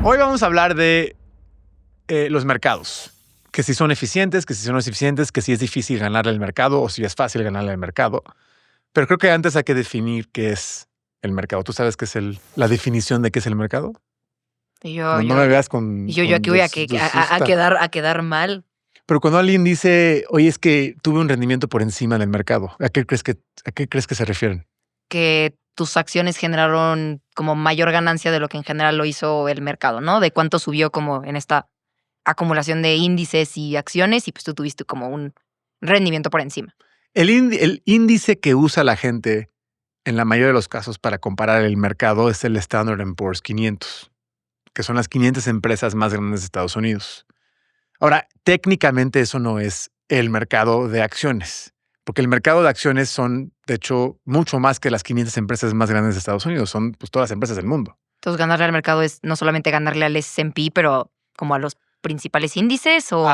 Hoy vamos a hablar de los mercados. Que si son eficientes, que si son eficientes, que si es difícil ganarle al mercado o si es fácil ganarle al mercado. Pero creo que antes hay que definir qué es el mercado. ¿Tú sabes qué es la definición de qué es el mercado? No me veas con... Yo aquí voy a quedar mal. Pero cuando alguien dice, oye, es que tuve un rendimiento por encima del mercado, ¿a qué crees que se refieren? Que tus acciones generaron como mayor ganancia de lo que en general lo hizo el mercado, ¿no? De cuánto subió como en esta acumulación de índices y acciones y pues tú tuviste como un rendimiento por encima. El índice que usa la gente en la mayoría de los casos para comparar el mercado es el Standard & Poor's 500, que son las 500 empresas más grandes de Estados Unidos. Ahora, técnicamente eso no es el mercado de acciones, porque el mercado de acciones son, de hecho, mucho más que las 500 empresas más grandes de Estados Unidos. Son pues, todas las empresas del mundo. Entonces, ganarle al mercado es no solamente ganarle al S&P, pero como a los principales índices o...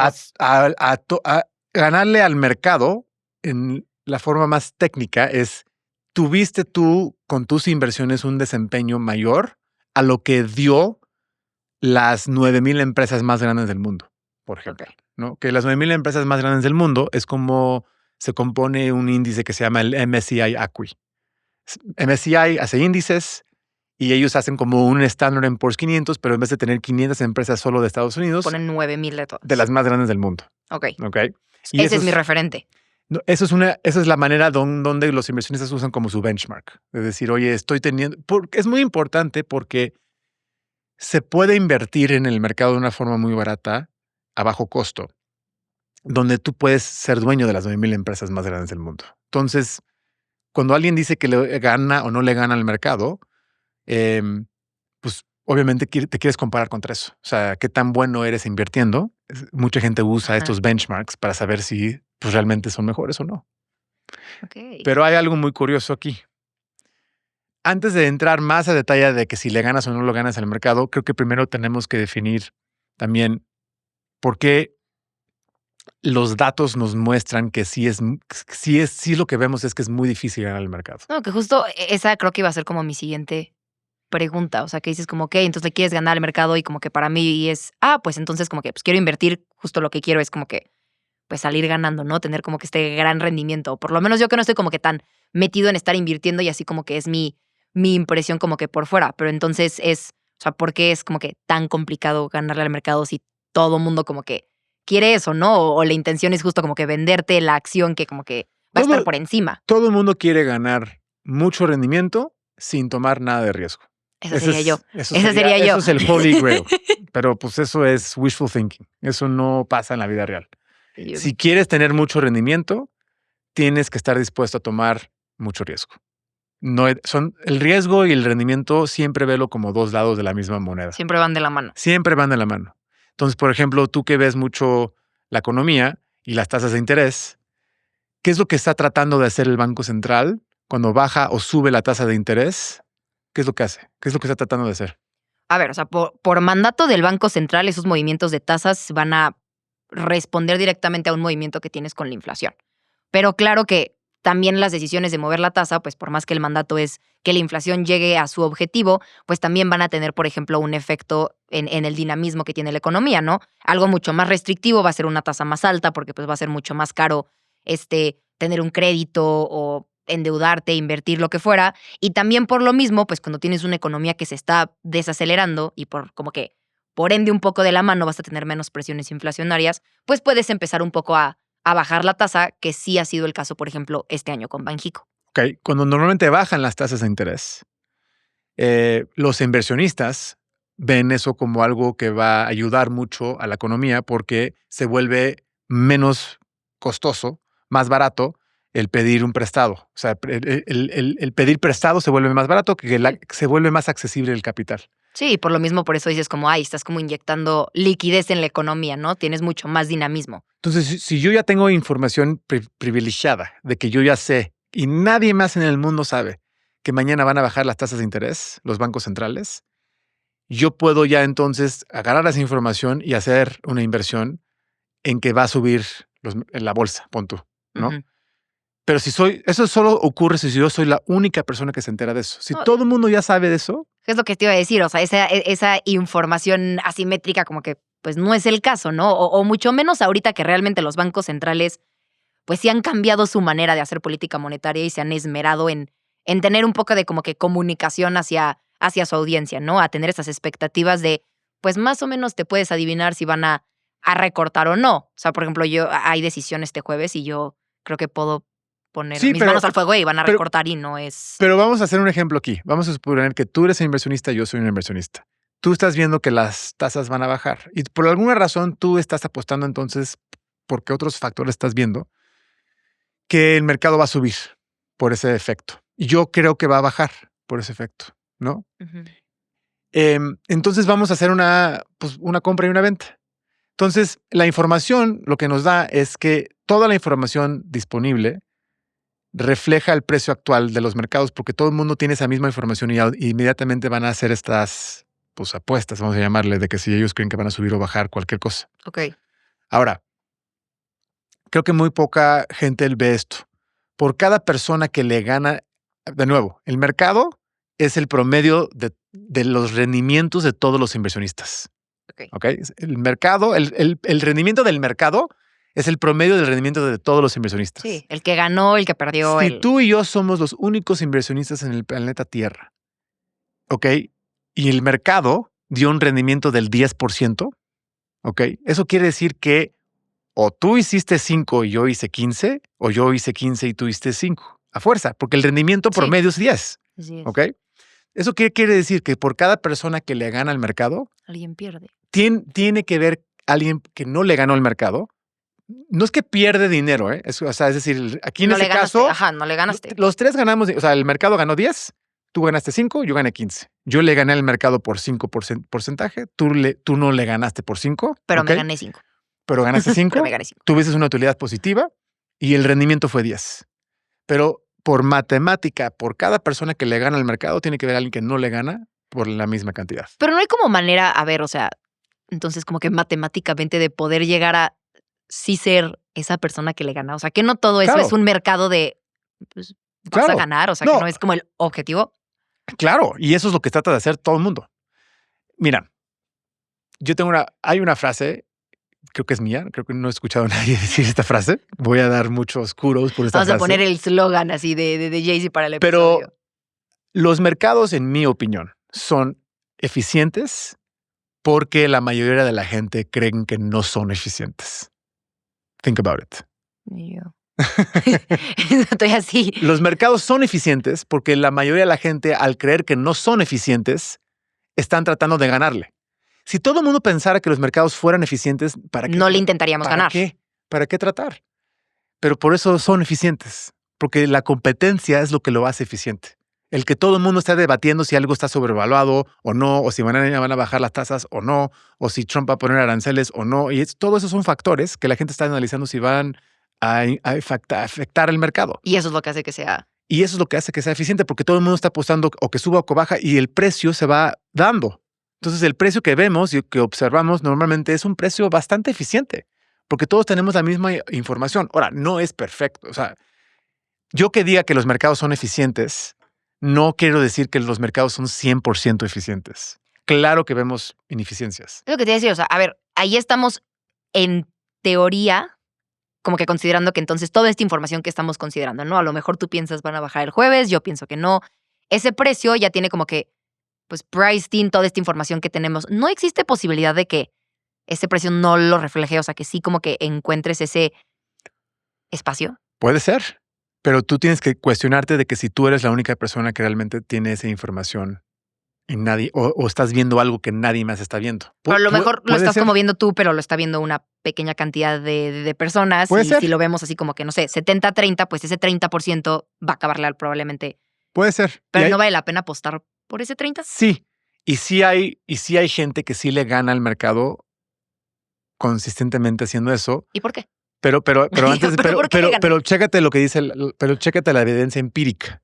Ganarle al mercado en la forma más técnica es, ¿tuviste tú con tus inversiones un desempeño mayor a lo que dio las 9,000 empresas más grandes del mundo, por ejemplo? Okay. ¿No? Que las 9,000 empresas más grandes del mundo es como se compone un índice que se llama el MSCI ACWI. MSCI hace índices y ellos hacen como un Standard & Poor's 500, pero en vez de tener 500 empresas solo de Estados Unidos, ponen 9,000 de todas. De las más grandes del mundo. Ok. Y ese es mi referente. Esa es la manera donde los inversionistas usan como su benchmark. Es decir, oye, estoy teniendo... Es muy importante porque se puede invertir en el mercado de una forma muy barata, a bajo costo, donde tú puedes ser dueño de las 9,000 empresas más grandes del mundo. Entonces, cuando alguien dice que le gana o no le gana al mercado, pues obviamente te quieres comparar contra eso. O sea, qué tan bueno eres invirtiendo. Mucha gente usa estos benchmarks para saber si pues, realmente son mejores o no. Okay. Pero hay algo muy curioso aquí. Antes de entrar más a detalle de que si le ganas o no lo ganas al mercado, creo que primero tenemos que definir también por qué los datos nos muestran que sí lo que vemos es que es muy difícil ganar al mercado. No, que justo esa creo que iba a ser como mi siguiente pregunta. O sea, que dices como, ok, entonces le quieres ganar al mercado y como que para mí es, pues entonces como que pues quiero invertir, justo lo que quiero es como que pues salir ganando, ¿no? Tener como que este gran rendimiento. O por lo menos yo que no estoy como que tan metido en estar invirtiendo y así como que es mi impresión como que por fuera. Pero entonces o sea, ¿por qué es como que tan complicado ganarle al mercado si todo mundo como que quiere eso, ¿no? O la intención es justo como que venderte la acción que como que va a estar por encima. Todo el mundo quiere ganar mucho rendimiento sin tomar nada de riesgo. Esa sería yo. Eso es el holy grail. Pero pues eso es wishful thinking. Eso no pasa en la vida real. Si quieres tener mucho rendimiento, tienes que estar dispuesto a tomar mucho riesgo. El riesgo y el rendimiento siempre velo como dos lados de la misma moneda. Siempre van de la mano. Siempre van de la mano. Entonces, por ejemplo, tú que ves mucho la economía y las tasas de interés, ¿qué es lo que está tratando de hacer el Banco Central cuando baja o sube la tasa de interés? ¿Qué es lo que hace? ¿Qué es lo que está tratando de hacer? A ver, o sea, por mandato del Banco Central, esos movimientos de tasas van a responder directamente a un movimiento que tienes con la inflación. Pero claro que también las decisiones de mover la tasa, pues por más que el mandato es que la inflación llegue a su objetivo, pues también van a tener, por ejemplo, un efecto en el dinamismo que tiene la economía, ¿no? Algo mucho más restrictivo va a ser una tasa más alta porque pues va a ser mucho más caro tener un crédito o endeudarte, invertir, lo que fuera. Y también por lo mismo, pues cuando tienes una economía que se está desacelerando y por ende un poco de la mano vas a tener menos presiones inflacionarias, pues puedes empezar un poco a bajar la tasa, que sí ha sido el caso, por ejemplo, este año con Banxico. Ok, cuando normalmente bajan las tasas de interés, los inversionistas ven eso como algo que va a ayudar mucho a la economía porque se vuelve menos costoso, más barato el pedir un prestado. O sea, el pedir prestado se vuelve más barato que se vuelve más accesible el capital. Sí, por lo mismo, por eso dices como, estás como inyectando liquidez en la economía, ¿no? Tienes mucho más dinamismo. Entonces, si yo ya tengo información privilegiada de que yo ya sé y nadie más en el mundo sabe que mañana van a bajar las tasas de interés, los bancos centrales, yo puedo ya entonces agarrar esa información y hacer una inversión en que va a subir en la bolsa, pon tú, ¿no? Uh-huh. Pero eso solo ocurre si yo soy la única persona que se entera de eso. Si No. todo el mundo ya sabe de eso, Es lo que te iba a decir, o sea, esa información asimétrica como que pues no es el caso, ¿no? O mucho menos ahorita que realmente los bancos centrales pues sí han cambiado su manera de hacer política monetaria y se han esmerado en tener un poco de como que comunicación hacia su audiencia, ¿no? A tener esas expectativas de, pues más o menos te puedes adivinar si van a recortar o no. O sea, por ejemplo, hay decisión este jueves y yo creo que puedo poner sí, mis manos al fuego y van a pero- recortar y no es... pero vamos a hacer un ejemplo aquí. Vamos a suponer que tú eres un inversionista y yo soy un inversionista. Tú estás viendo que las tasas van a bajar y por alguna razón tú estás apostando entonces, porque otros factores estás viendo, que el mercado va a subir por ese efecto. Y yo creo que va a bajar por ese efecto, ¿no? Ujú. Entonces vamos a hacer una compra y una venta. Entonces, la información lo que nos da es que toda la información disponible refleja el precio actual de los mercados porque todo el mundo tiene esa misma información y inmediatamente van a hacer estas apuestas, vamos a llamarle, de que si ellos creen que van a subir o bajar cualquier cosa. Ok. Ahora, creo que muy poca gente ve esto. Por cada persona que le gana, de nuevo, el mercado es el promedio de los rendimientos de todos los inversionistas. Ok. ¿Ok? El mercado, el rendimiento del mercado es el promedio del rendimiento de todos los inversionistas. Sí, el que ganó, el que perdió, Si tú y yo somos los únicos inversionistas en el planeta Tierra, ¿ok? Y el mercado dio un rendimiento del 10%, ¿ok? Eso quiere decir que o tú hiciste 5 y yo hice 15, o yo hice 15 y tú hiciste 5. A fuerza, porque el rendimiento Sí. promedio es 10, Así es. ¿ok? ¿Eso qué quiere decir? Que por cada persona que le gana al mercado, Alguien pierde. tiene que ver alguien que no le ganó al mercado. No es que pierde dinero, ¿eh? Es decir, aquí en No ese le ganaste. caso, Ajá, no le ganaste. los tres ganamos, o sea, el mercado ganó 10, tú ganaste 5, yo gané 15. Yo le gané al mercado por 5 porcentaje, tú no le ganaste por 5. Pero ¿ok? me gané 5. Pero ganaste 5, Pero me gané 5. tuviste una utilidad positiva y el rendimiento fue 10. Pero por matemática, por cada persona que le gana al mercado, tiene que haber alguien que no le gana por la misma cantidad. Pero no hay como manera, a ver, o sea, entonces como que matemáticamente de poder llegar a sí ser esa persona que le gana. O sea, que no todo eso Claro. es un mercado de, pues, vas Claro. a ganar. O sea, No. que no es como el objetivo. Claro, y eso es lo que trata de hacer todo el mundo. Mira, hay una frase, creo que es mía, creo que no he escuchado a nadie decir esta frase. Voy a dar muchos kudos por esta Vamos frase. a poner el slogan así de Jay-Z para el Pero episodio. los mercados, en mi opinión, son eficientes porque la mayoría de la gente creen que no son eficientes. Think about it. Y yo. Estoy así. Los mercados son eficientes porque la mayoría de la gente, al creer que no son eficientes, están tratando de ganarle. Si todo el mundo pensara que los mercados fueran eficientes, ¿para qué? No le intentaríamos ganar. ¿Qué? ¿Para qué tratar? Pero por eso son eficientes, porque la competencia es lo que lo hace eficiente. El que todo el mundo esté debatiendo si algo está sobrevaluado o no, o si van a bajar las tasas o no, o si Trump va a poner aranceles o no. Y todo eso son factores que la gente está analizando si van a afectar el mercado. Y eso es lo que hace que sea. Y eso es lo que hace que sea eficiente, porque todo el mundo está apostando o que suba o que baja y el precio se va dando. Entonces, el precio que vemos y que observamos normalmente es un precio bastante eficiente, porque todos tenemos la misma información. Ahora, no es perfecto. O sea, yo que diga que los mercados son eficientes, no quiero decir que los mercados son 100% eficientes. Claro que vemos ineficiencias. Es lo que te iba a decir. O sea, a ver, ahí estamos en teoría, como que considerando que entonces toda esta información que estamos considerando, ¿no? A lo mejor tú piensas van a bajar el jueves, yo pienso que no. Ese precio ya tiene como que, pues, priced in toda esta información que tenemos. ¿No existe posibilidad de que ese precio no lo refleje? O sea, que sí como que encuentres ese espacio. Puede ser, pero tú tienes que cuestionarte de que si tú eres la única persona que realmente tiene esa información y nadie, o estás viendo algo que nadie más está viendo. Pero a lo mejor lo puede estás ser. como viendo tú, pero lo está viendo una pequeña cantidad de personas. Puede Y ser. si lo vemos así como que, no sé, 70-30, pues ese 30% va a acabarle probablemente. Puede ser. Pero Y hay- no vale la pena apostar por ese 30. Sí, y sí hay gente que sí le gana al mercado consistentemente haciendo eso, ¿Y por qué? pero antes, ¿Pero por qué le ganan? pero chécate lo que dice, pero chécate la evidencia empírica.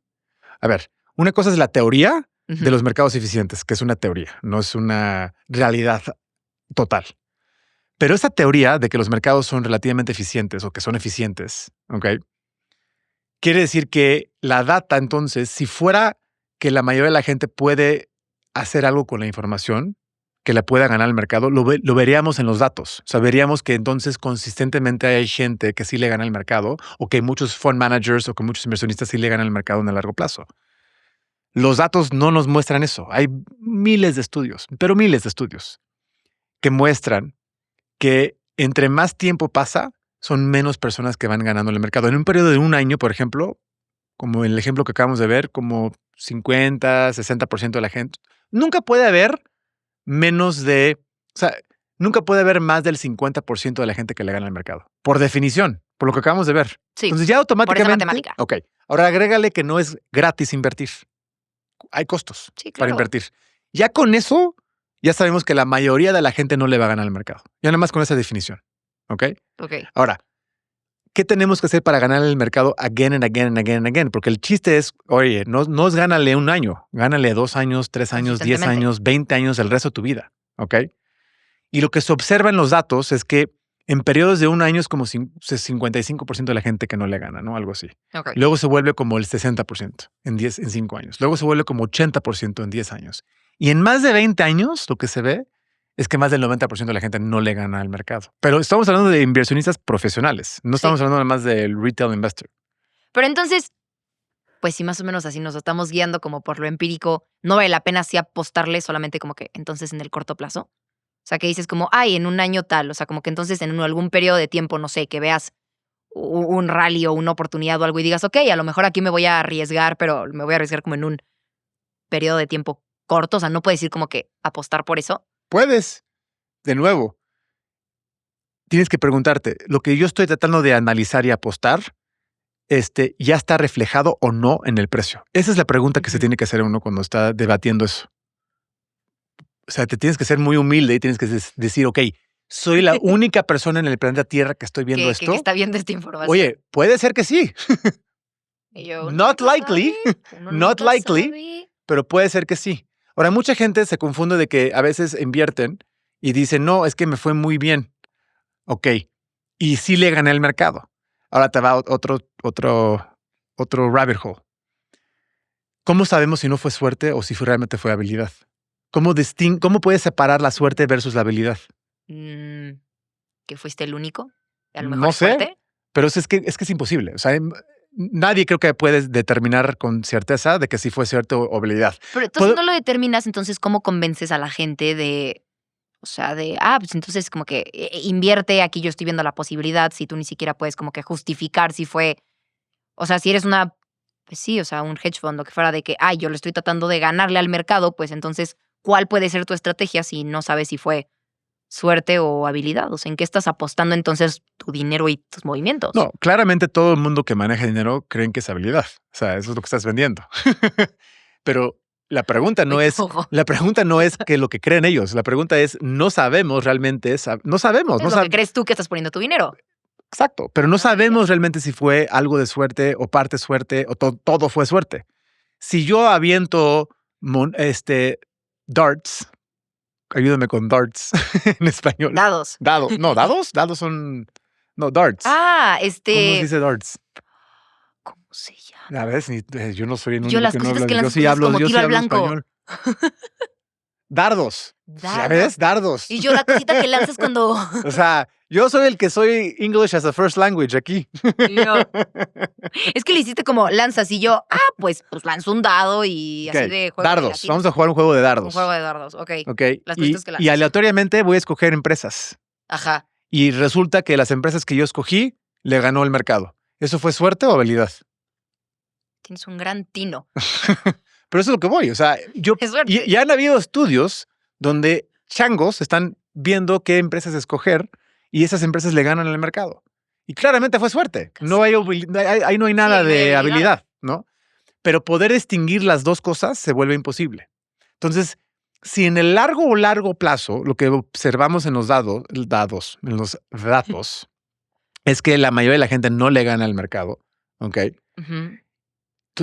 A ver, una cosa es la teoría Ujú. de los mercados eficientes, que es una teoría, no es una realidad total. Pero esa teoría de que los mercados son relativamente eficientes o que son eficientes, ¿ok? Quiere decir que la data, entonces, si fuera que la mayoría de la gente puede hacer algo con la información, que la pueda ganar el mercado, lo veríamos en los datos. O sea, veríamos que entonces consistentemente hay gente que sí le gana el mercado, o que muchos fund managers o que muchos inversionistas sí le ganan el mercado en el largo plazo. Los datos no nos muestran eso. Hay miles de estudios, pero miles de estudios, que muestran que entre más tiempo pasa, son menos personas que van ganando el mercado. En un periodo de un año, por ejemplo, como el ejemplo que acabamos de ver, como 50, 60% de la gente, nunca puede haber menos de, o sea, nunca puede haber más del 50% de la gente que le gana el mercado. Por definición, por lo que acabamos de ver. Sí, Entonces ya por esa automáticamente. matemática. Ok. Ahora agrégale que no es gratis invertir. Hay costos Sí, para claro. invertir. Ya con eso, ya sabemos que la mayoría de la gente no le va a ganar al mercado. Ya nada más con esa definición. ¿Ok? Ok. Ahora, ¿qué tenemos que hacer para ganar el mercado again and again and again and again? Porque el chiste es, oye, no es gánale un año, gánale 2 años, 3 años, 10 Consistentemente. años, 20 años, el resto de tu vida. ¿Ok? Y lo que se observa en los datos es que en periodos de un año es como 55% de la gente que no le gana, ¿no? Algo así. Ok. Luego se vuelve como el 60% en 5 años. Luego se vuelve como 80% en 10 años. Y en más de 20 años, lo que se ve es que más del 90% de la gente no le gana al mercado. Pero estamos hablando de inversionistas profesionales. No estamos hablando nada más del retail investor. Pero entonces, pues si más o menos así nos estamos guiando como por lo empírico, ¿no vale la pena así apostarle solamente como que entonces en el corto plazo? O sea, que dices como, ay, en un año tal. O sea, como que entonces en algún periodo de tiempo, no sé, que veas un rally o una oportunidad o algo y digas, ok, a lo mejor aquí me voy a arriesgar, pero me voy a arriesgar como en un periodo de tiempo corto. O sea, no puedes ir como que apostar por eso. Puedes, de nuevo, tienes que preguntarte, lo que yo estoy tratando de analizar y apostar, ¿ya está reflejado o no en el precio? Esa es la pregunta que se tiene que hacer uno cuando está debatiendo eso. O sea, te tienes que ser muy humilde y tienes que decir, ok, soy la única persona en el planeta Tierra que estoy viendo esto. Que está viendo esta información. Oye, puede ser que sí. Y yo, Not likely. Not likely. Sabe. Pero puede ser que sí. Ahora, mucha gente se confunde de que a veces invierten y dicen, no, es que me fue muy bien. Ok. Y sí le gané el mercado. Ahora te va otro rabbit hole. ¿Cómo sabemos si no fue suerte o si realmente fue habilidad? ¿Cómo puedes separar la suerte versus la habilidad? ¿Que fuiste el único? A lo No mejor sé, suerte. pero es que es imposible. O sea, nadie creo que puedes determinar con certeza de que sí fue suerte o habilidad. Pero entonces no lo determinas, entonces ¿cómo convences a la gente de, o sea, de, pues entonces como que invierte, aquí yo estoy viendo la posibilidad, si tú ni siquiera puedes como que justificar si fue, o sea, si eres pues sí, o sea, un hedge fund, lo que fuera de que, yo le estoy tratando de ganarle al mercado, pues entonces, ¿cuál puede ser tu estrategia si no sabes si fue suerte o habilidad? O sea, ¿en qué estás apostando entonces tu dinero y tus movimientos? No, claramente todo el mundo que maneja dinero creen que es habilidad. O sea, eso es lo que estás vendiendo. Pero la pregunta no es que lo que creen ellos. La pregunta es, no sabemos realmente, no sabemos. Es lo que crees tú que estás poniendo tu dinero. Exacto, pero no sabemos realmente si fue algo de suerte o parte suerte o todo fue suerte. Si yo aviento darts, ayúdame con darts en español. Dados. No, dados. Dados son. No, darts. ¿Cómo se dice darts? ¿Cómo se llama? A ver, yo no soy en un. Yo las cositas que lanzas yo sí hablo, como yo tiro sí al hablo blanco. español. Dardos. ¿Sabes? Dardos. Y yo la cosita que lanzas cuando. O sea, yo soy el que soy English as a first language aquí. Es que le hiciste como lanzas y yo, pues lanzo un dado y así de juego. Dardos. Vamos a jugar un juego de dardos. Un juego de dardos, ok. Las Y, cositas que lanzas. y aleatoriamente voy a escoger empresas. Ajá. Y resulta que las empresas que yo escogí le ganó el mercado. ¿Eso fue suerte o habilidad? Tienes un gran tino. Pero eso es lo que voy. O sea, ya han habido estudios donde changos están viendo qué empresas escoger y esas empresas le ganan el mercado. Y claramente fue suerte. No ahí no hay nada de habilidad, ¿no? Pero poder distinguir las dos cosas se vuelve imposible. Entonces, si en el largo plazo lo que observamos en los datos, es que la mayoría de la gente no le gana al mercado, ¿ok?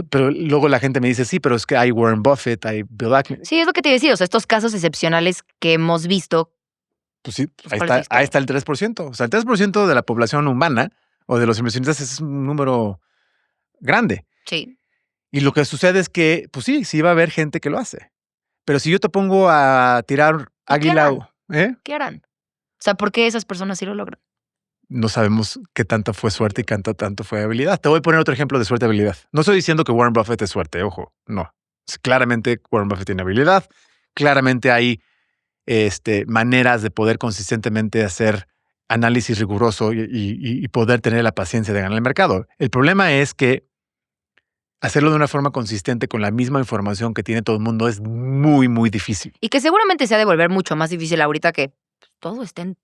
Pero luego la gente me dice, sí, pero es que hay Warren Buffett, hay Bill Ackman. Sí, es lo que te decía. O sea, estos casos excepcionales que hemos visto. Pues sí, ahí está el 3%. O sea, el 3% de la población humana o de los inversionistas es un número grande. Sí. Y lo que sucede es que, pues sí va a haber gente que lo hace. Pero si yo te pongo a tirar águila, ¿Qué harán? O sea, ¿por qué esas personas sí lo logran? no sabemos qué tanto fue suerte y qué tanto fue habilidad. Te voy a poner otro ejemplo de suerte y habilidad. No estoy diciendo que Warren Buffett es suerte, ojo, no. Claramente Warren Buffett tiene habilidad. Claramente hay maneras de poder consistentemente hacer análisis riguroso y poder tener la paciencia de ganar el mercado. El problema es que hacerlo de una forma consistente con la misma información que tiene todo el mundo es muy, muy difícil. Y que seguramente se ha de volver mucho más difícil ahorita que todo está en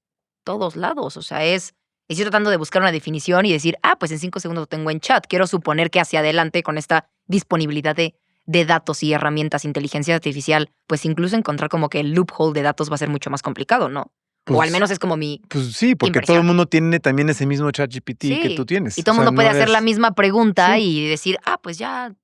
todos lados. O sea, estoy tratando de buscar una definición y decir, pues en 5 segundos lo tengo en chat. Quiero suponer que hacia adelante con esta disponibilidad de datos y herramientas, inteligencia artificial, pues incluso encontrar como que el loophole de datos va a ser mucho más complicado, ¿no? O al menos es como mi Pues sí, porque impresión. todo el mundo tiene también ese mismo ChatGPT que tú tienes. Y todo el mundo puede hacer la misma pregunta y decir, pues ya.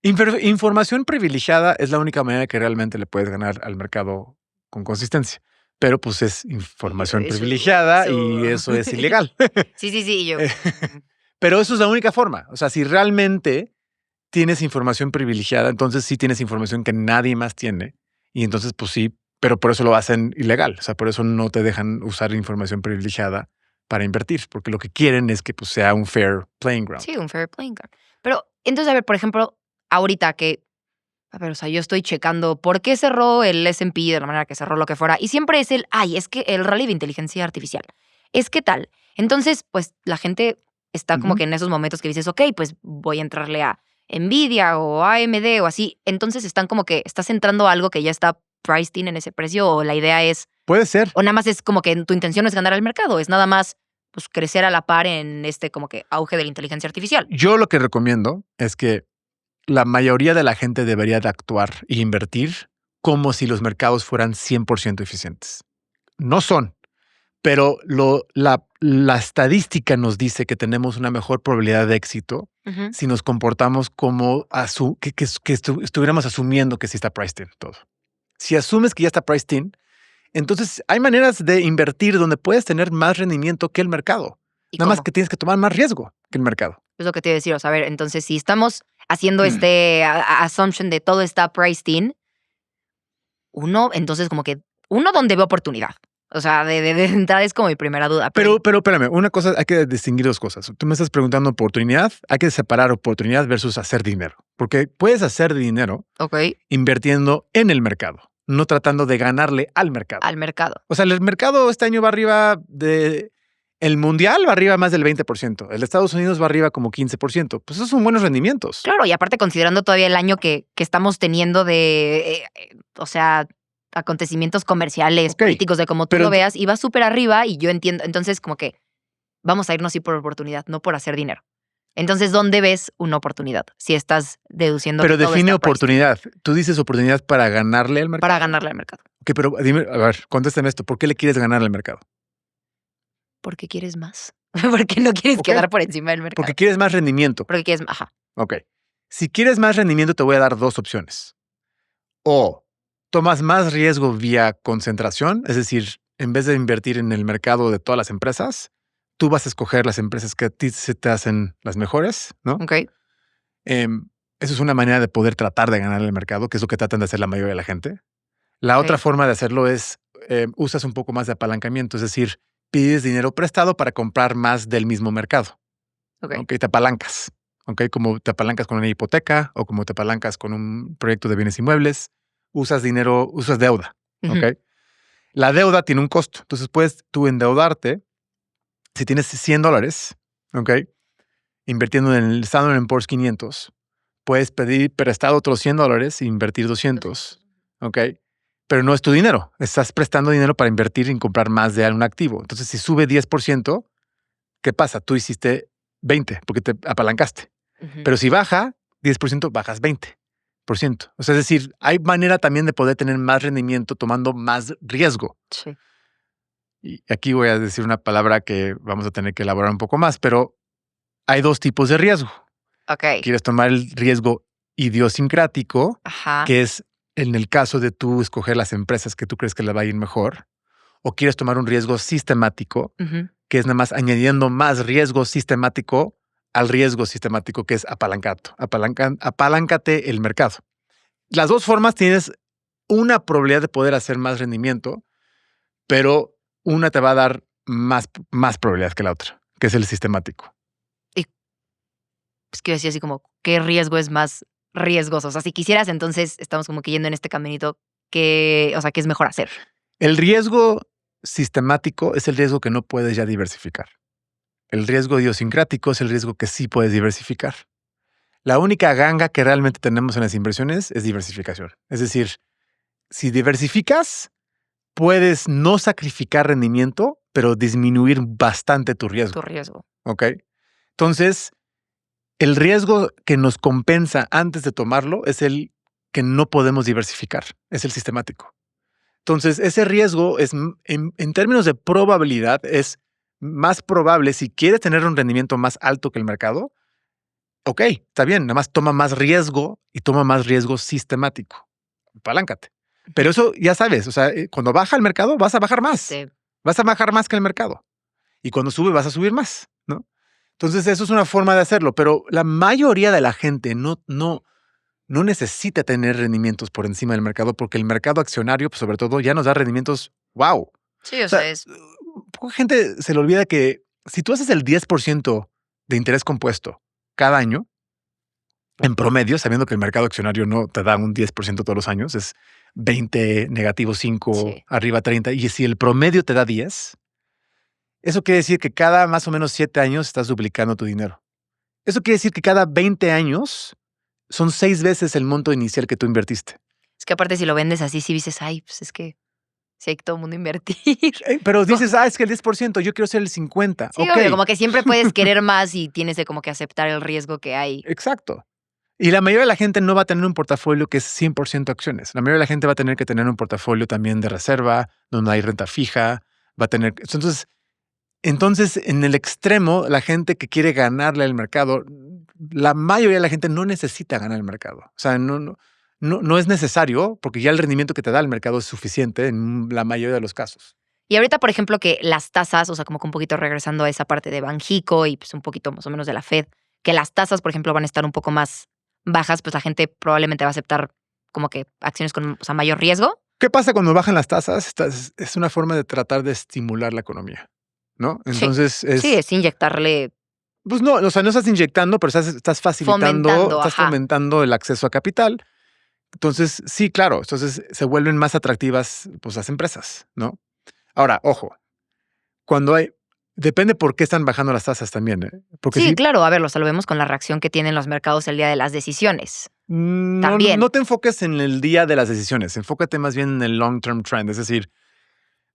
Información privilegiada es la única manera que realmente le puedes ganar al mercado con consistencia. Pero pues es información privilegiada y eso es ilegal. Sí, yo. Pero eso es la única forma. O sea, si realmente tienes información privilegiada, entonces sí tienes información que nadie más tiene. Y entonces, pues sí, pero por eso lo hacen ilegal. O sea, por eso no te dejan usar información privilegiada para invertir, porque lo que quieren es que pues, sea un fair playing ground. Sí, un fair playing ground. Pero entonces, a ver, por ejemplo, ahorita que, o sea, yo estoy checando por qué cerró el S&P de la manera que cerró lo que fuera, y siempre es es que el rally de inteligencia artificial. Es que tal. Entonces, pues la gente está como que en esos momentos que dices, ok, pues voy a entrarle a Nvidia o AMD o así. Entonces están como que estás entrando a algo que ya está priced in en ese precio, o la idea es. Puede ser. O nada más es como que tu intención no es ganar al mercado, es nada más pues crecer a la par en como que auge de la inteligencia artificial. Yo lo que recomiendo es que la mayoría de la gente debería de actuar e invertir como si los mercados fueran 100% eficientes. No son, pero la estadística nos dice que tenemos una mejor probabilidad de éxito si nos comportamos como que estuviéramos asumiendo que sí está priced in todo. Si asumes que ya está priced in, entonces hay maneras de invertir donde puedes tener más rendimiento que el mercado. Nada más que tienes que tomar más riesgo que el mercado. Es lo que te iba a decir. O sea, a ver, entonces si estamos haciendo assumption de todo está priced in, entonces como que donde ve oportunidad. O sea, de entrada es como mi primera duda. Pero espérame, una cosa, hay que distinguir dos cosas. Tú me estás preguntando oportunidad, hay que separar oportunidad versus hacer dinero. Porque puedes hacer dinero invirtiendo en el mercado, no tratando de ganarle al mercado. Al mercado. O sea, el mercado este año va arriba el mundial va arriba más del 20%. El Estados Unidos va arriba como 15%. Pues esos son buenos rendimientos. Claro, y aparte considerando todavía el año que estamos teniendo o sea, acontecimientos comerciales, políticos, de como tú lo veas, y va súper arriba y yo entiendo. Entonces, como que vamos a irnos sí por oportunidad, no por hacer dinero. Entonces, ¿dónde ves una oportunidad? Si estás deduciendo. Pero define oportunidad. Tú dices oportunidad para ganarle al mercado. Para ganarle al mercado. Ok, pero dime, a ver, contéstame esto. ¿Por qué le quieres ganar al mercado? Porque quieres más. Porque no quieres quedar por encima del mercado. Porque quieres más rendimiento. Porque quieres, Ok. Si quieres más rendimiento, te voy a dar dos opciones. O tomas más riesgo vía concentración, es decir, en vez de invertir en el mercado de todas las empresas, tú vas a escoger las empresas que a ti se te hacen las mejores, ¿no? Ok. Eso es una manera de poder tratar de ganar el mercado, que es lo que tratan de hacer la mayoría de la gente. La otra forma de hacerlo es usas un poco más de apalancamiento, es decir, pides dinero prestado para comprar más del mismo mercado. Ok, te apalancas. Ok, como te apalancas con una hipoteca o como te apalancas con un proyecto de bienes inmuebles, usas dinero, usas deuda. Ok. La deuda tiene un costo. Entonces puedes tú endeudarte. Si tienes $100, ok, invirtiendo en el Standard & Poor's 500, puedes pedir prestado otros $100 e invertir 200. Ok. Pero no es tu dinero. Estás prestando dinero para invertir en comprar más de un activo. Entonces, si sube 10%, ¿qué pasa? Tú hiciste 20 porque te apalancaste. Pero si baja 10%, bajas 20%. O sea, es decir, hay manera también de poder tener más rendimiento tomando más riesgo. Sí. Y aquí voy a decir una palabra que vamos a tener que elaborar un poco más, pero hay dos tipos de riesgo. Ok. Quieres tomar el riesgo idiosincrático, que es en el caso de tú escoger las empresas que tú crees que le va a ir mejor, o quieres tomar un riesgo sistemático, que es nada más añadiendo más riesgo sistemático al riesgo sistemático, que es apaláncate el mercado. Las dos formas tienes una probabilidad de poder hacer más rendimiento, pero una te va a dar más probabilidad que la otra, que es el sistemático. Pues quiero decir así como, ¿qué riesgo es más riesgoso? O sea, si quisieras, entonces estamos como que yendo en este caminito, ¿qué es mejor hacer? El riesgo sistemático es el riesgo que no puedes ya diversificar. El riesgo idiosincrático es el riesgo que sí puedes diversificar. La única ganga que realmente tenemos en las inversiones es diversificación. Es decir, si diversificas, puedes no sacrificar rendimiento, pero disminuir bastante tu riesgo. Tu riesgo. ¿Ok? Entonces, el riesgo que nos compensa antes de tomarlo es el que no podemos diversificar, es el sistemático. Entonces, ese riesgo es, en términos de probabilidad, es más probable si quieres tener un rendimiento más alto que el mercado. Ok, está bien, nada más toma más riesgo y toma más riesgo sistemático. Apaláncate. Pero eso ya sabes, o sea, cuando baja el mercado vas a bajar más. Sí. Vas a bajar más que el mercado. Y cuando sube vas a subir más, ¿no? Entonces eso es una forma de hacerlo, pero la mayoría de la gente no necesita tener rendimientos por encima del mercado porque el mercado accionario, pues, sobre todo, ya nos da rendimientos, wow. Sí, o sea, es... Poca gente se le olvida que si tú haces el 10% de interés compuesto cada año, en promedio, sabiendo que el mercado accionario no te da un 10% todos los años, es 20, negativo 5, Sí. arriba 30, y si el promedio te da 10, eso quiere decir que cada más o menos 7 años estás duplicando tu dinero. Eso quiere decir que cada 20 años son 6 veces el monto inicial que tú invertiste. Es que aparte si lo vendes así, sí dices, ay, pues es que sí hay que todo el mundo invertir. Pero dices, es que el 10%, yo quiero ser el 50%. Sí, obvio, como que siempre puedes querer más y tienes que como que aceptar el riesgo que hay. Exacto. Y la mayoría de la gente no va a tener un portafolio que es 100% acciones. La mayoría de la gente va a tener que tener un portafolio también de reserva, donde hay renta fija, va a tener... Entonces, en el extremo, la gente que quiere ganarle al mercado, la mayoría de la gente no necesita ganar el mercado. O sea, no es necesario porque ya el rendimiento que te da el mercado es suficiente en la mayoría de los casos. Y ahorita, por ejemplo, que las tasas, o sea, como que un poquito regresando a esa parte de Banjico y pues un poquito más o menos de la Fed, que las tasas, por ejemplo, van a estar un poco más bajas, pues la gente probablemente va a aceptar como que acciones con mayor riesgo. ¿Qué pasa cuando bajan las tasas? Es una forma de tratar de estimular la economía, ¿no? Entonces Sí, es inyectarle. Pues no, o sea, no estás inyectando, pero estás facilitando, estás fomentando el acceso a capital. Entonces, sí, claro, entonces se vuelven más atractivas pues, las empresas, ¿no? Ahora, ojo, depende por qué están bajando las tasas también, ¿eh? Porque Sí, claro, a ver, lo vemos con la reacción que tienen los mercados el día de las decisiones. También. No te enfoques en el día de las decisiones, enfócate más bien en el long-term trend, es decir,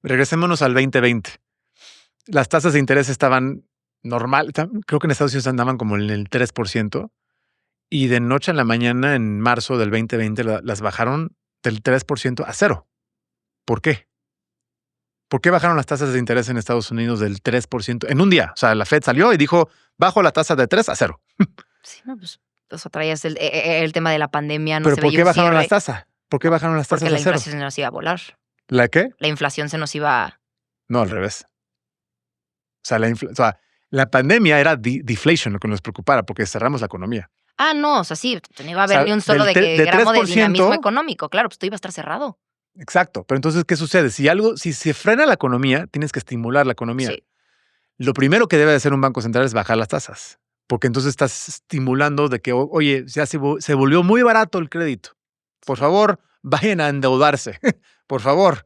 regresémonos al 2020. Las tasas de interés estaban normal, creo que en Estados Unidos andaban como en el 3%. Y de noche a la mañana, en marzo del 2020, las bajaron del 3% a 0. ¿Por qué? ¿Por qué bajaron las tasas de interés en Estados Unidos del 3% en un día? O sea, la Fed salió y dijo, bajo la tasa de 3 a 0. Sí, no, pues traías el tema de la pandemia. No ¿Pero se por veía qué un bajaron cierre, las tasas? ¿Por qué bajaron las tasas porque a la 0? inflación se nos iba a volar. ¿La qué? La inflación se nos iba... No, al revés. O sea, la pandemia era deflation, lo que nos preocupara, porque cerramos la economía. Ah, no, o sea, sí, no iba a haber O sea, ni un solo de gramo de 3%, dinamismo económico. Claro, pues todo iba a estar cerrado. Exacto. Pero entonces, ¿qué sucede? Si se frena la economía, tienes que estimular la economía. Sí. Lo primero que debe hacer un banco central es bajar las tasas, porque entonces estás estimulando de que, oye, ya se volvió muy barato el crédito. Por favor, vayan a endeudarse. Por favor,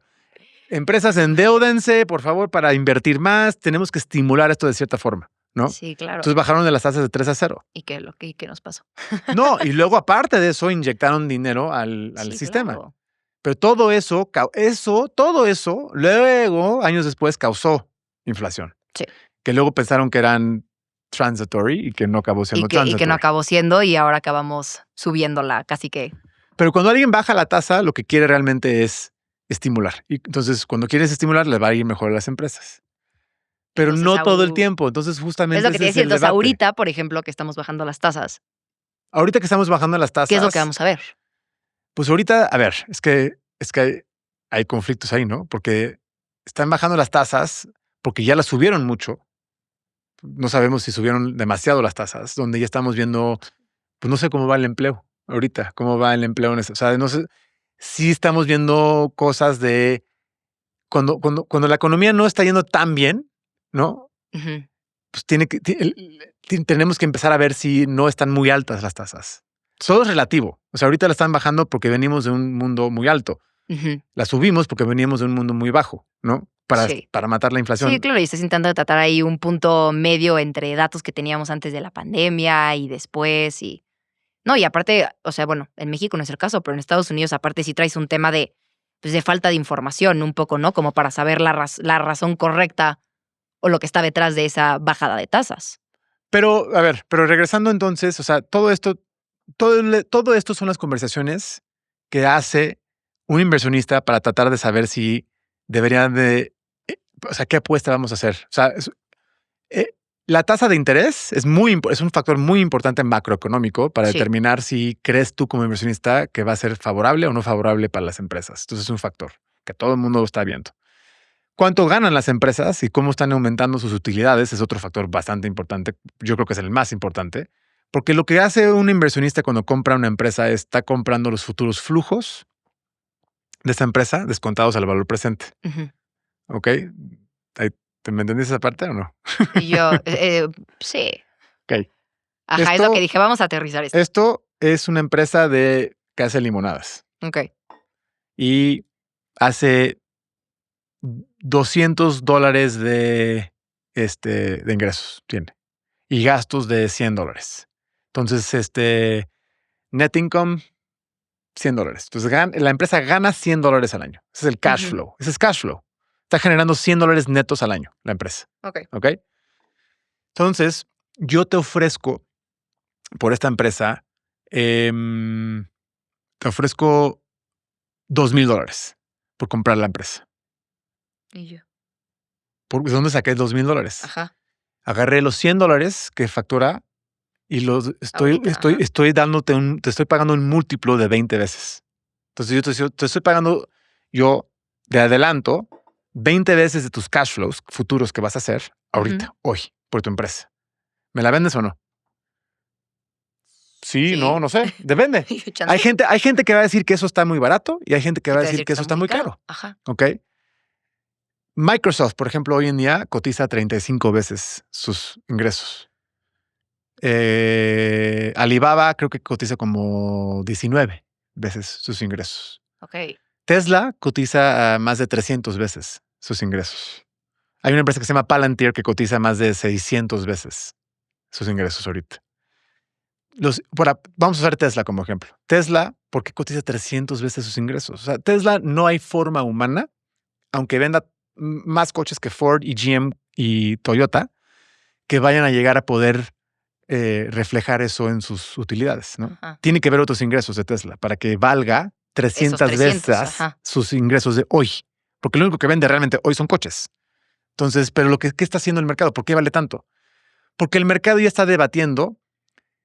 empresas endeudense, por favor, para invertir más. Tenemos que estimular esto de cierta forma, ¿no? Sí, claro. Entonces bajaron de las tasas de 3 a 0. ¿Y qué nos pasó? No, y luego aparte de eso, inyectaron dinero al Sí, sistema. claro. Pero todo eso, luego, años después, causó inflación. Sí. Que luego pensaron que eran transitory y que no acabó siendo transitory. Y que no acabó siendo y ahora acabamos subiéndola casi que. Pero cuando alguien baja la tasa, lo que quiere realmente es estimular. Y entonces, cuando quieres estimular, le va a ir mejor a las empresas. Pero Entonces, no todo el tiempo. Entonces, justamente es lo que te ese decía. es el Entonces, debate. ahorita, por ejemplo, que estamos bajando las tasas, Ahorita que estamos bajando las tasas. ¿qué es lo que vamos a ver? Pues ahorita, a ver, es que hay conflictos ahí, ¿no? Porque están bajando las tasas porque ya las subieron mucho. no sabemos si subieron demasiado las tasas, donde ya estamos viendo, pues no sé cómo va el empleo ahorita, cómo va el empleo en eso. O sea, no sé, sí estamos viendo cosas de cuando la economía no está yendo tan bien, ¿no? Ujú. Pues tenemos que empezar a ver si no están muy altas las tasas. Todo es relativo. O sea, ahorita la están bajando porque venimos de un mundo muy alto. Ujú. La subimos porque veníamos de un mundo muy bajo, ¿no? Sí. Para matar la Sí, inflación. claro, y estás intentando tratar ahí un punto medio entre datos que teníamos antes de la pandemia y después y... No, y aparte, o sea, bueno, en México no es el caso, pero en Estados Unidos aparte sí traes un tema de, pues, de falta de información un poco, ¿no? Como para saber la razón correcta o lo que está detrás de esa bajada de tasas. Pero, a ver, pero regresando entonces, o sea, todo esto son las conversaciones que hace un inversionista para tratar de saber si deberían o sea, qué apuesta vamos a hacer. O sea, eh, la tasa de interés es un factor muy importante macroeconómico para Sí. determinar si crees tú como inversionista que va a ser favorable o no favorable para las empresas. Entonces es un factor que todo el mundo lo está viendo. Cuánto ganan las empresas y cómo están aumentando sus utilidades es otro factor bastante importante. Yo creo que es el más importante, porque lo que hace un inversionista cuando compra una empresa está comprando los futuros flujos de esa empresa descontados al valor presente. Ujú. ¿Ok? ¿Me entendiste esa parte o no? Y yo, sí. Ok. Ajá, es lo que dije, vamos a aterrizar esto. Esto es una empresa que hace limonadas Ok. y hace $200 de ingresos tiene y gastos de $100. Entonces, net income, $100. Entonces, la empresa gana $100 al año. Ese es el cash Ujú. flow. Ese es cash flow. Está generando $100 netos al año la empresa. Ok. ¿Ok? Entonces, yo te ofrezco por esta empresa, te ofrezco $2,000 por comprar la empresa. Y yo, ¿De dónde saqué $2,000? ajá. Agarré los $100 que factura y Ahorita, ajá. te estoy pagando un múltiplo de 20 veces. Entonces yo te estoy pagando yo de adelanto 20 veces de tus cash flows futuros que vas a hacer ahorita, hoy, por tu empresa. ¿Me la vendes o no? Sí, Sí. no sé, depende. Y yo, chance. Hay gente que va a decir que eso está muy barato y hay gente que Y va a te decir que eso está muy caro. Ajá. ¿Ok? Microsoft, por ejemplo, hoy en día cotiza 35 veces sus ingresos. Alibaba creo que cotiza como 19 veces sus ingresos. Ok. Tesla cotiza a más de 300 veces sus ingresos. Hay una empresa que se llama Palantir que cotiza más de 600 veces sus ingresos ahorita. Vamos a usar Tesla como ejemplo. Tesla, ¿por qué cotiza 300 veces sus ingresos? O sea, Tesla no hay forma humana, aunque venda más coches que Ford y GM y Toyota, que vayan a llegar a poder reflejar eso en sus utilidades, ¿no? Ajá. Tiene que ver otros ingresos de Tesla para que valga 300 Esos 300, veces ajá. sus ingresos de hoy. Porque lo único que vende realmente hoy son coches. Entonces, pero ¿qué está haciendo el mercado? ¿Por qué vale tanto? Porque el mercado ya está debatiendo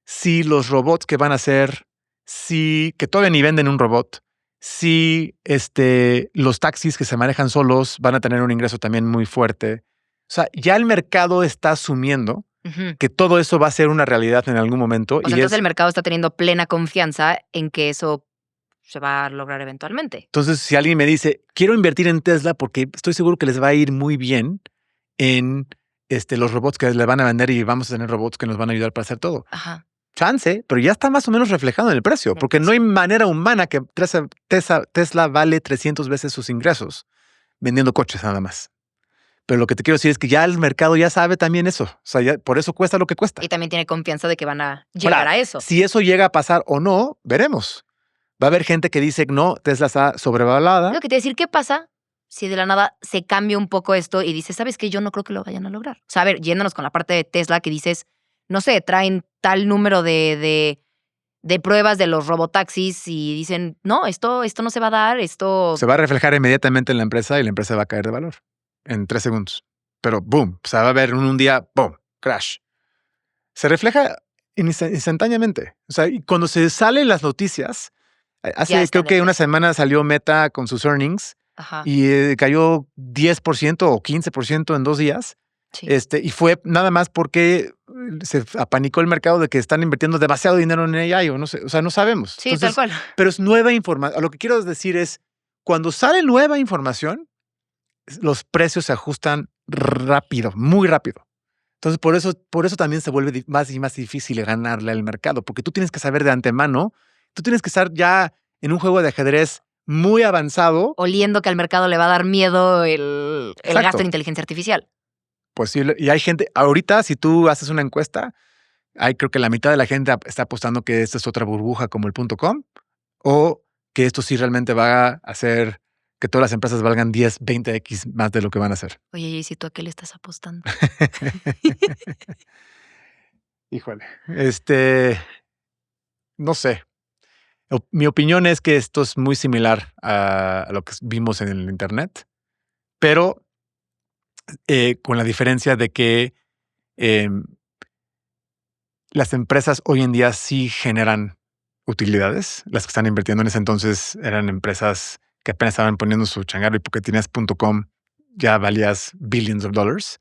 si los robots que van a hacer, que todavía ni venden un robot, si los taxis que se manejan solos van a tener un ingreso también muy fuerte. O sea, ya el mercado está asumiendo Ujú. que todo eso va a ser una realidad en algún momento. O sea, entonces el mercado está teniendo plena confianza en que eso se va a lograr eventualmente. Entonces, si alguien me dice, quiero invertir en Tesla porque estoy seguro que les va a ir muy bien en los robots que le van a vender y vamos a tener robots que nos van a ayudar para hacer todo. Ajá. Chance, pero ya está más o menos reflejado en el precio, En el porque no precio. hay manera humana que Tesla vale 300 veces sus ingresos vendiendo coches nada más. Pero lo que te quiero decir es que ya el mercado ya sabe también eso. O sea, por eso cuesta lo que cuesta. Y también tiene confianza de que van a llegar Ahora, a eso. si eso llega a pasar o no, veremos. Va a haber gente que dice, no, Tesla está sobrevalorada. Lo que te voy a decir, ¿qué pasa si de la nada se cambia un poco esto y dices, ¿sabes qué? Yo no creo que lo vayan a lograr. O sea, a ver, yéndonos con la parte de Tesla que dices, no sé, traen tal número de pruebas de los robotaxis y dicen, no, esto no se va a dar, esto... Se va a reflejar inmediatamente en la empresa y la empresa va a caer de valor en 3 segundos. Pero boom, o sea, va a haber un día, boom, crash. Se refleja instantáneamente. O sea, y cuando se salen las noticias, Ya está creo en el que una precio. semana salió Meta con sus earnings Ajá. y cayó 10% o 15% en 2 días. Sí. Y fue nada más porque se apanicó el mercado de que están invirtiendo demasiado dinero en AI o no sé, o sea, no sabemos. Sí, tal cual. Pero es nueva información. Lo que quiero decir es, cuando sale nueva información, los precios se ajustan rápido, muy rápido. Entonces, por eso también se vuelve más y más difícil ganarle al mercado, porque tú tienes que saber de antemano, tú tienes que estar ya en un juego de ajedrez muy avanzado. Oliendo que al mercado le va a dar miedo el Exacto. gasto en inteligencia artificial. Posible. Y hay gente, ahorita, si tú haces una encuesta, creo que la mitad de la gente está apostando que esta es otra burbuja como el .com, o que esto sí realmente va a hacer que todas las empresas valgan 10, 20x más de lo que van a hacer. Oye, ¿y si tú a qué le estás apostando? Híjole. No sé. Mi opinión es que esto es muy similar a lo que vimos en el Internet, pero con la diferencia de que las empresas hoy en día sí generan utilidades. Las que están invirtiendo en ese entonces eran empresas que apenas estaban poniendo su changarro y porque tenías .com ya valías billions of dollars.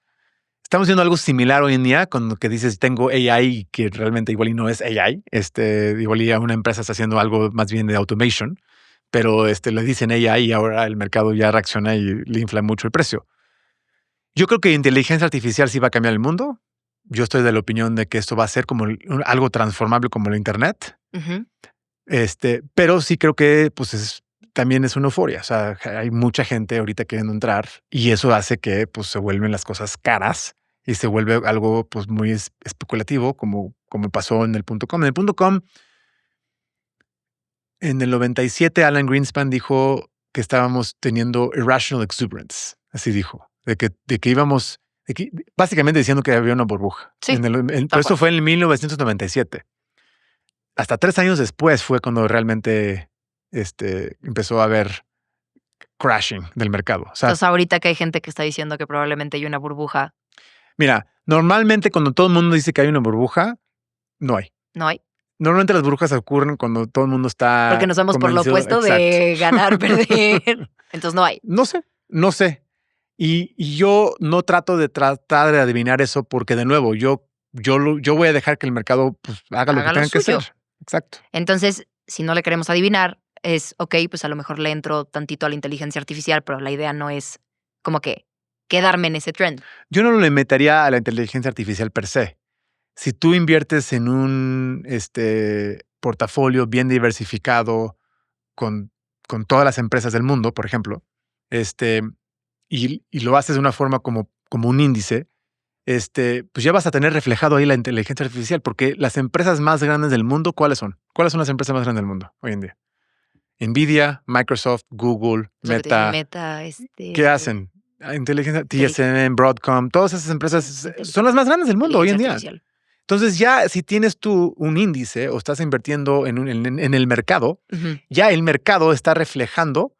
Estamos viendo algo similar hoy en día con lo que dices, tengo AI, que realmente igual y no es AI. Igual y una empresa está haciendo algo más bien de automation, pero le dicen AI y ahora el mercado ya reacciona y le infla mucho el precio. Yo creo que inteligencia artificial sí va a cambiar el mundo. Yo estoy de la opinión de que esto va a ser como algo transformable como el Internet. Ujú. Pero sí creo que pues también es una euforia. O sea, hay mucha gente ahorita queriendo entrar y eso hace que pues se vuelven las cosas caras y se vuelve algo pues muy especulativo como pasó en el .com. En el .com, en el 97, Alan Greenspan dijo que estábamos teniendo irrational exuberance. Así dijo, de que íbamos, básicamente diciendo que había una burbuja. Sí, Pero eso fue en 1997. Hasta 3 años después fue cuando realmente empezó a haber crashing del mercado. O sea, Entonces, ahorita que hay gente que está diciendo que probablemente hay una burbuja, mira, normalmente cuando todo el mundo dice que hay una burbuja, no hay. no hay. Normalmente las burbujas ocurren cuando todo el mundo está Porque nos vamos por lo convencido. opuesto de ganar, perder. Entonces no hay. No sé. Y yo no trato de adivinar eso porque, de nuevo, yo voy a dejar que el mercado pues, haga lo que tenga que hacer. Exacto. Entonces, si no le queremos adivinar, es ok, pues a lo mejor le entro tantito a la inteligencia artificial, pero la idea no es como que quedarme en ese trend. Yo no le metería a la inteligencia artificial per se. Si tú inviertes en un portafolio bien diversificado con todas las empresas del mundo, por ejemplo, y lo haces de una forma como un índice, pues ya vas a tener reflejado ahí la inteligencia artificial, porque las empresas más grandes del mundo, ¿cuáles son? ¿Cuáles son las empresas más grandes del mundo hoy en día? Nvidia, Microsoft, Google, Meta. ¿Qué hacen? Inteligencia, TSM, Broadcom, todas esas empresas son las más grandes del mundo hoy en día. Entonces ya si tienes tú un índice o estás invirtiendo en el mercado, ya el mercado está reflejando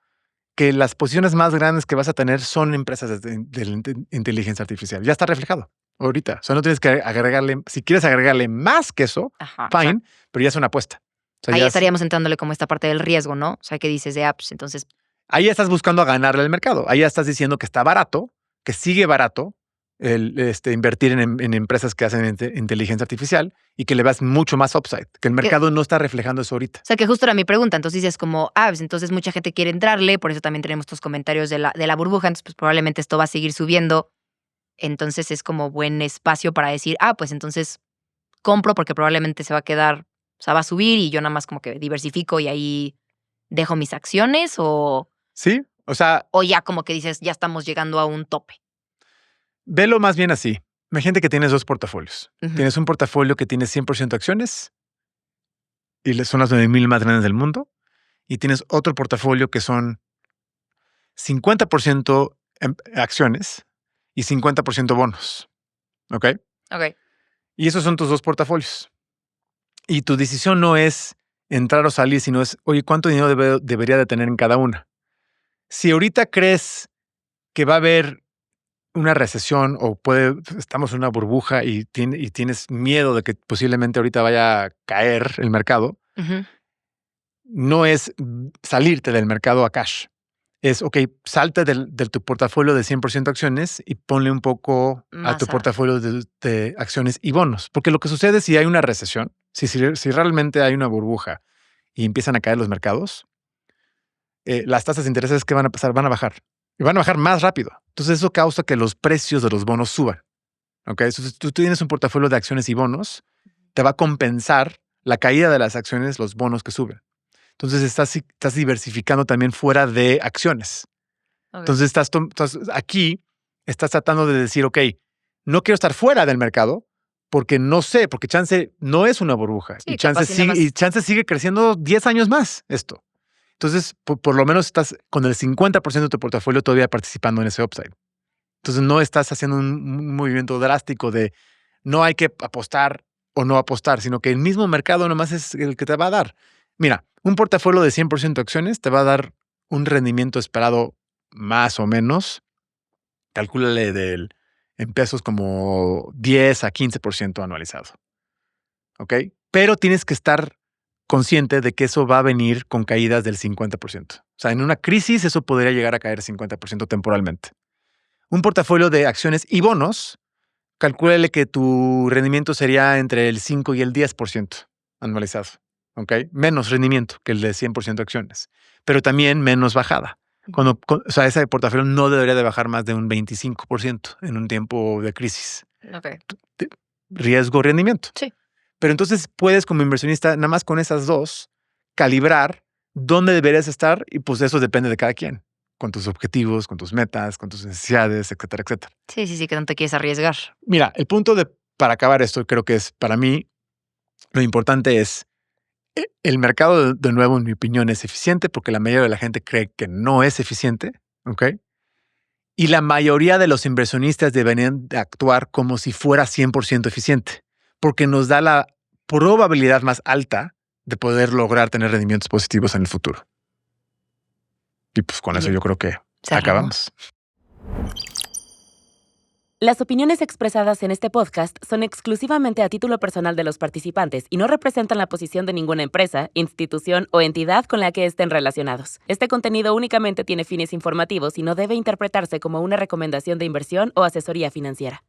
que las posiciones más grandes que vas a tener son empresas de inteligencia artificial. Ya está reflejado ahorita. O sea, no tienes que agregarle, si quieres agregarle más que eso, fine, pero ya es una apuesta. O sea, ahí estaríamos entrándole como esta parte del riesgo, ¿no? O sea, que dices de apps, entonces... Ahí ya estás buscando a ganarle al mercado. Ahí ya estás diciendo que está barato, que sigue barato invertir en empresas que hacen inteligencia artificial y que le vas mucho más upside, que el mercado no está reflejando eso ahorita. O sea, que justo era mi pregunta. Entonces dices como, pues entonces mucha gente quiere entrarle, por eso también tenemos estos comentarios de la burbuja, entonces pues probablemente esto va a seguir subiendo. Entonces es como buen espacio para decir, pues entonces compro porque probablemente se va a quedar, o sea, va a subir y yo nada más como que diversifico y ahí dejo mis acciones o... Sí, o sea... O ya como que dices, ya estamos llegando a un tope. Velo más bien así. Imagínate que tienes 2 portafolios. Tienes un portafolio que tiene 100% acciones y son las 9,000 más grandes del mundo. Y tienes otro portafolio que son 50% acciones y 50% bonos. ¿Ok? Ok. Y esos son tus 2 portafolios. Y tu decisión no es entrar o salir, sino es, oye, ¿cuánto dinero debería de tener en cada una? Si ahorita crees que va a haber una recesión o estamos en una burbuja y tienes miedo de que posiblemente ahorita vaya a caer el mercado, no es salirte del mercado a cash. es, ok, salte de tu portafolio de 100% acciones y ponle un poco a tu Más portafolio de acciones y bonos. Porque lo que sucede si hay una recesión, si realmente hay una burbuja y empiezan a caer los mercados, las tasas de intereses que van a pasar van a bajar. Y van a bajar más rápido. Entonces eso causa que los precios de los bonos suban. ¿Ok? Entonces tú tienes un portafolio de acciones y bonos, te va a compensar la caída de las acciones, los bonos que suben. Entonces estás diversificando también fuera de acciones. Ok. Entonces aquí estás tratando de decir, ok, no quiero estar fuera del mercado porque no sé, porque chance no es una burbuja Sí, y chance capaz y nada más. chance sigue creciendo 10 años más esto. Entonces, por lo menos estás con el 50% de tu portafolio todavía participando en ese upside. Entonces no estás haciendo un movimiento drástico de no hay que apostar o no apostar, sino que el mismo mercado nomás es el que te va a dar. Mira, un portafolio de 100% acciones te va a dar un rendimiento esperado más o menos, calcúlale en pesos como 10 a 15% anualizado. ¿Ok? Pero tienes que estar consciente de que eso va a venir con caídas del 50%. O sea, en una crisis eso podría llegar a caer 50% temporalmente. Un portafolio de acciones y bonos, calcúlale que tu rendimiento sería entre el 5 y el 10% anualizado. ¿Ok? Menos rendimiento que el de 100% acciones, pero también menos bajada. O sea, ese portafolio no debería de bajar más de un 25% en un tiempo de crisis. Ok. Riesgo-rendimiento. Sí. Pero entonces puedes, como inversionista, nada más con esas dos, calibrar dónde deberías estar y pues eso depende de cada quien, con tus objetivos, con tus metas, con tus necesidades, etcétera, etcétera. Sí, que no te quieres arriesgar. Mira, el punto para acabar esto, creo que es, para mí, lo importante es, el mercado, de nuevo, en mi opinión, es eficiente porque la mayoría de la gente cree que no es eficiente, ¿ok? Y la mayoría de los inversionistas deberían de actuar como si fuera 100% eficiente, porque nos da la probabilidad más alta de poder lograr tener rendimientos positivos en el futuro. Y pues con eso Bien. yo creo que Cerramos. acabamos. Las opiniones expresadas en este podcast son exclusivamente a título personal de los participantes y no representan la posición de ninguna empresa, institución o entidad con la que estén relacionados. Este contenido únicamente tiene fines informativos y no debe interpretarse como una recomendación de inversión o asesoría financiera.